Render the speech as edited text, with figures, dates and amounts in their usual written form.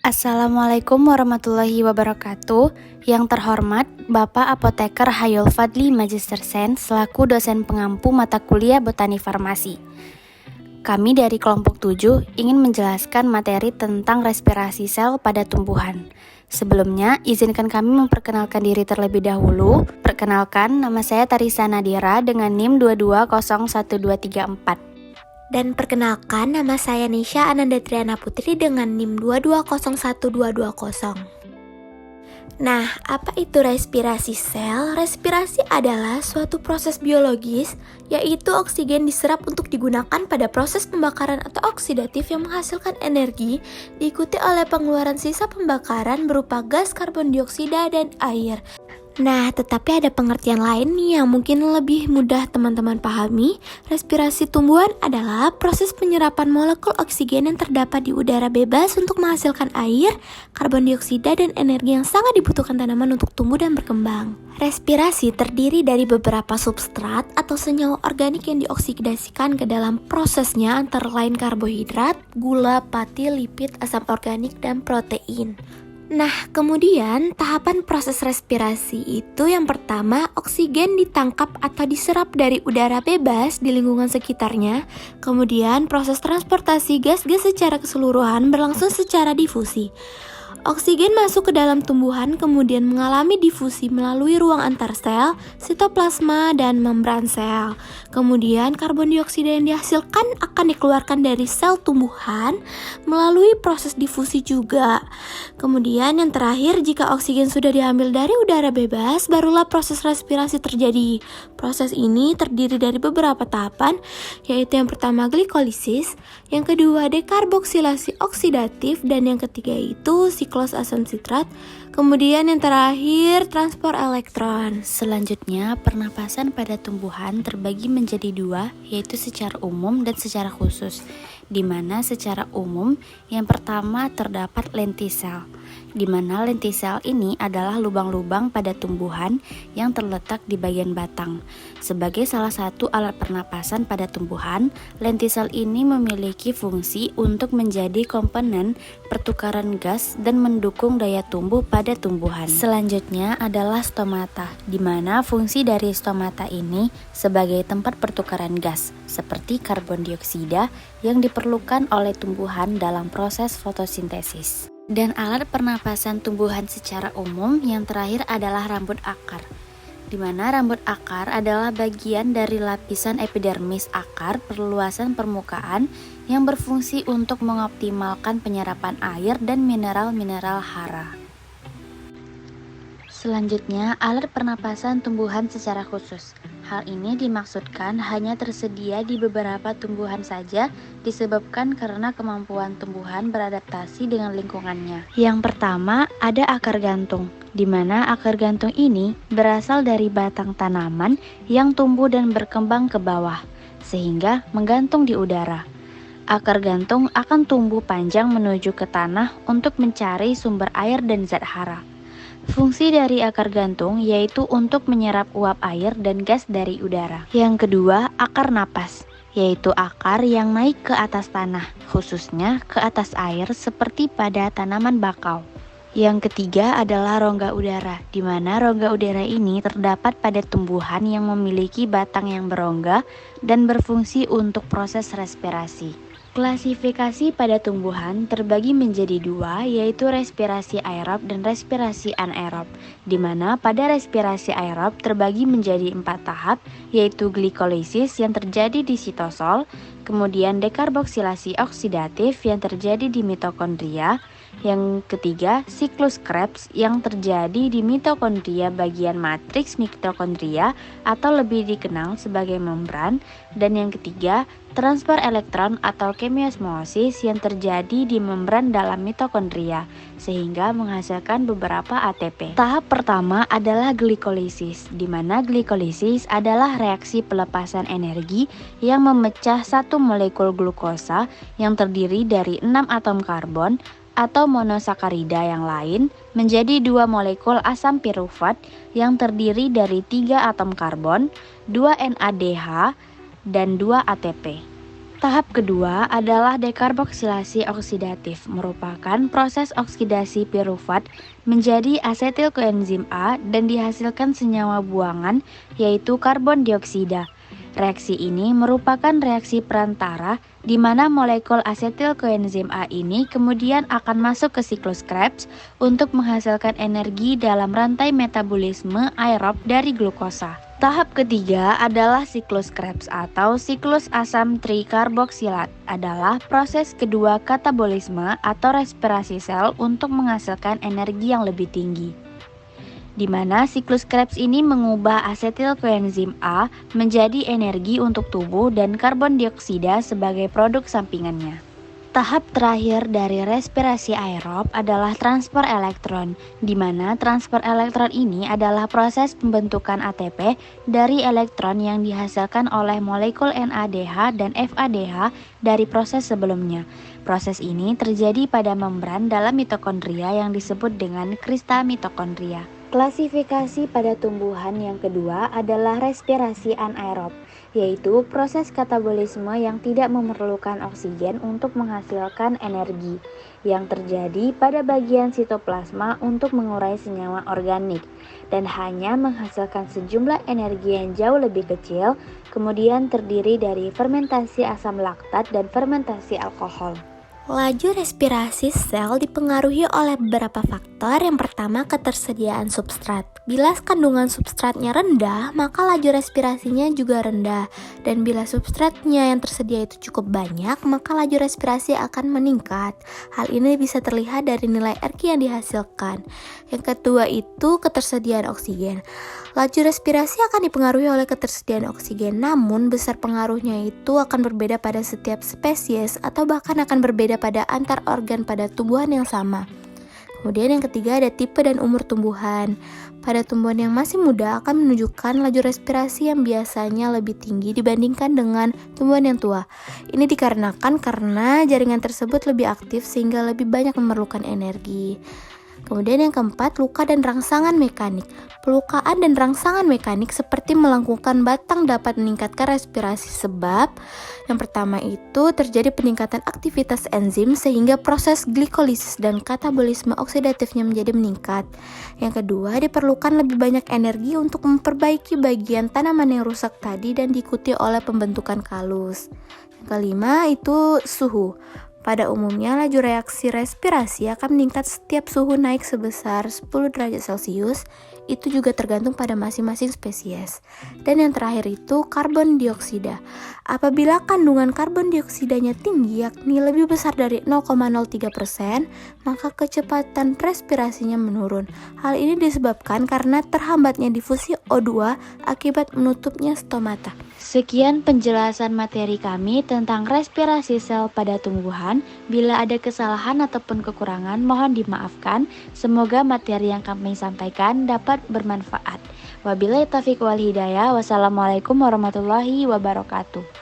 Assalamualaikum warahmatullahi wabarakatuh. Yang terhormat Bapak Apoteker Hayul Fadli Magister Sen selaku dosen pengampu mata kuliah Botani Farmasi. Kami dari kelompok 7 ingin menjelaskan materi tentang respirasi sel pada tumbuhan. Sebelumnya, izinkan kami memperkenalkan diri terlebih dahulu. Perkenalkan, nama saya Tarisa Nadira dengan NIM 22011234. Dan perkenalkan, nama saya Nisha Ananda Triana Putri dengan NIM 22011220. Nah, apa itu respirasi sel? Respirasi adalah suatu proses biologis, yaitu oksigen diserap untuk digunakan pada proses pembakaran atau oksidatif yang menghasilkan energi, diikuti oleh pengeluaran sisa pembakaran berupa gas karbon dioksida dan air. Nah, tetapi ada pengertian lain nih yang mungkin lebih mudah teman-teman pahami. Respirasi tumbuhan adalah proses penyerapan molekul oksigen yang terdapat di udara bebas untuk menghasilkan air, karbon dioksida, dan energi yang sangat dibutuhkan tanaman untuk tumbuh dan berkembang. Respirasi terdiri dari beberapa substrat atau senyawa organik yang dioksidasikan ke dalam prosesnya antara lain karbohidrat, gula, pati, lipid, asam organik, dan protein. Nah, kemudian tahapan proses respirasi itu yang pertama, oksigen ditangkap atau diserap dari udara bebas di lingkungan sekitarnya. Kemudian proses transportasi gas-gas secara keseluruhan berlangsung secara difusi. Oksigen masuk ke dalam tumbuhan kemudian mengalami difusi melalui ruang antar sel, sitoplasma, dan membran sel. Kemudian karbon dioksida yang dihasilkan akan dikeluarkan dari sel tumbuhan melalui proses difusi juga. Kemudian yang terakhir, jika oksigen sudah diambil dari udara bebas, barulah proses respirasi terjadi. Proses ini terdiri dari beberapa tahapan, yaitu yang pertama glikolisis, yang kedua dekarboksilasi oksidatif, dan yang ketiga itu siklus asam sitrat, kemudian yang terakhir transport elektron. Selanjutnya, pernapasan pada tumbuhan terbagi menjadi dua, yaitu secara umum dan secara khusus, di mana secara umum yang pertama terdapat lentisel, di mana lentisel ini adalah lubang-lubang pada tumbuhan yang terletak di bagian batang. Sebagai salah satu alat pernapasan pada tumbuhan, lentisel ini memiliki fungsi untuk menjadi komponen pertukaran gas dan mendukung daya tumbuh pada tumbuhan. Selanjutnya adalah stomata, di mana fungsi dari stomata ini sebagai tempat pertukaran gas, seperti karbon dioksida yang diperlukan oleh tumbuhan dalam proses fotosintesis. Dan alat pernapasan tumbuhan secara umum yang terakhir adalah rambut akar, di mana rambut akar adalah bagian dari lapisan epidermis akar perluasan permukaan yang berfungsi untuk mengoptimalkan penyerapan air dan mineral-mineral hara. Selanjutnya, alat pernapasan tumbuhan secara khusus. Hal ini dimaksudkan hanya tersedia di beberapa tumbuhan saja disebabkan karena kemampuan tumbuhan beradaptasi dengan lingkungannya. Yang pertama, ada akar gantung, di mana akar gantung ini berasal dari batang tanaman yang tumbuh dan berkembang ke bawah, sehingga menggantung di udara. Akar gantung akan tumbuh panjang menuju ke tanah untuk mencari sumber air dan zat hara. Fungsi dari akar gantung yaitu untuk menyerap uap air dan gas dari udara. Yang kedua, akar napas, yaitu akar yang naik ke atas tanah, khususnya ke atas air seperti pada tanaman bakau. Yang ketiga adalah rongga udara, di mana rongga udara ini terdapat pada tumbuhan yang memiliki batang yang berongga dan berfungsi untuk proses respirasi. Klasifikasi pada tumbuhan terbagi menjadi dua, yaitu respirasi aerob dan respirasi anaerob, di mana pada respirasi aerob terbagi menjadi 4 tahap, yaitu glikolisis yang terjadi di sitosol, kemudian dekarboksilasi oksidatif yang terjadi di mitokondria, yang ketiga siklus Krebs yang terjadi di mitokondria bagian matriks mitokondria atau lebih dikenal sebagai membran, dan yang ketiga transfer elektron atau kemiosmosis yang terjadi di membran dalam mitokondria sehingga menghasilkan beberapa ATP. Tahap pertama adalah glikolisis, di mana glikolisis adalah reaksi pelepasan energi yang memecah satu molekul glukosa yang terdiri dari 6 atom karbon atau monosakarida yang lain menjadi 2 molekul asam pirufat yang terdiri dari 3 atom karbon, 2 NADH, dan 2 ATP. Tahap kedua adalah dekarboksilasi oksidatif, merupakan proses oksidasi piruvat menjadi asetil koenzim A dan dihasilkan senyawa buangan yaitu karbon dioksida. Reaksi ini merupakan reaksi perantara di mana molekul asetil koenzim A ini kemudian akan masuk ke siklus Krebs untuk menghasilkan energi dalam rantai metabolisme aerob dari glukosa. Tahap ketiga adalah siklus Krebs atau siklus asam trikarboksilat, adalah proses kedua katabolisme atau respirasi sel untuk menghasilkan energi yang lebih tinggi, di mana siklus Krebs ini mengubah asetil koenzim A menjadi energi untuk tubuh dan karbon dioksida sebagai produk sampingannya. Tahap terakhir dari respirasi aerob adalah transfer elektron, di mana transfer elektron ini adalah proses pembentukan ATP dari elektron yang dihasilkan oleh molekul NADH dan FADH dari proses sebelumnya. Proses ini terjadi pada membran dalam mitokondria yang disebut dengan krista mitokondria. Klasifikasi pada tumbuhan yang kedua adalah respirasi anaerob, yaitu proses katabolisme yang tidak memerlukan oksigen untuk menghasilkan energi, yang terjadi pada bagian sitoplasma untuk mengurai senyawa organik, dan hanya menghasilkan sejumlah energi yang jauh lebih kecil, kemudian terdiri dari fermentasi asam laktat dan fermentasi alkohol. Laju respirasi sel dipengaruhi oleh beberapa faktor. Yang pertama, ketersediaan substrat. Bila kandungan substratnya rendah, maka laju respirasinya juga rendah. Dan bila substratnya yang tersedia itu cukup banyak, maka laju respirasi akan meningkat. Hal ini bisa terlihat dari nilai RQ yang dihasilkan. Yang kedua itu ketersediaan oksigen. Laju respirasi akan dipengaruhi oleh ketersediaan oksigen, namun besar pengaruhnya itu akan berbeda pada setiap spesies atau bahkan akan berbeda pada antar organ pada tumbuhan yang sama. Kemudian yang ketiga ada tipe dan umur tumbuhan. Pada tumbuhan yang masih muda akan menunjukkan laju respirasi yang biasanya lebih tinggi dibandingkan dengan tumbuhan yang tua. Ini dikarenakan karena jaringan tersebut lebih aktif sehingga lebih banyak memerlukan energi. Kemudian yang keempat, luka dan rangsangan mekanik. Pelukaan dan rangsangan mekanik seperti melengkungkan batang dapat meningkatkan respirasi sebab yang pertama itu terjadi peningkatan aktivitas enzim sehingga proses glikolisis dan katabolisme oksidatifnya menjadi meningkat. Yang kedua, diperlukan lebih banyak energi untuk memperbaiki bagian tanaman yang rusak tadi dan diikuti oleh pembentukan kalus. Yang kelima itu suhu. Pada umumnya, laju reaksi respirasi akan meningkat setiap suhu naik sebesar 10 derajat Celcius, itu juga tergantung pada masing-masing spesies. Dan yang terakhir itu karbon dioksida. Apabila kandungan karbon dioksidanya tinggi, yakni lebih besar dari 0,03%, maka kecepatan respirasinya menurun. Hal ini disebabkan karena terhambatnya difusi O2 akibat menutupnya stomata. Sekian penjelasan materi kami tentang respirasi sel pada tumbuhan. Bila ada kesalahan ataupun kekurangan, mohon dimaafkan. Semoga materi yang kami sampaikan dapat bermanfaat. Wabillahi taufiq wal hidayah. Wassalamualaikum warahmatullahi wabarakatuh.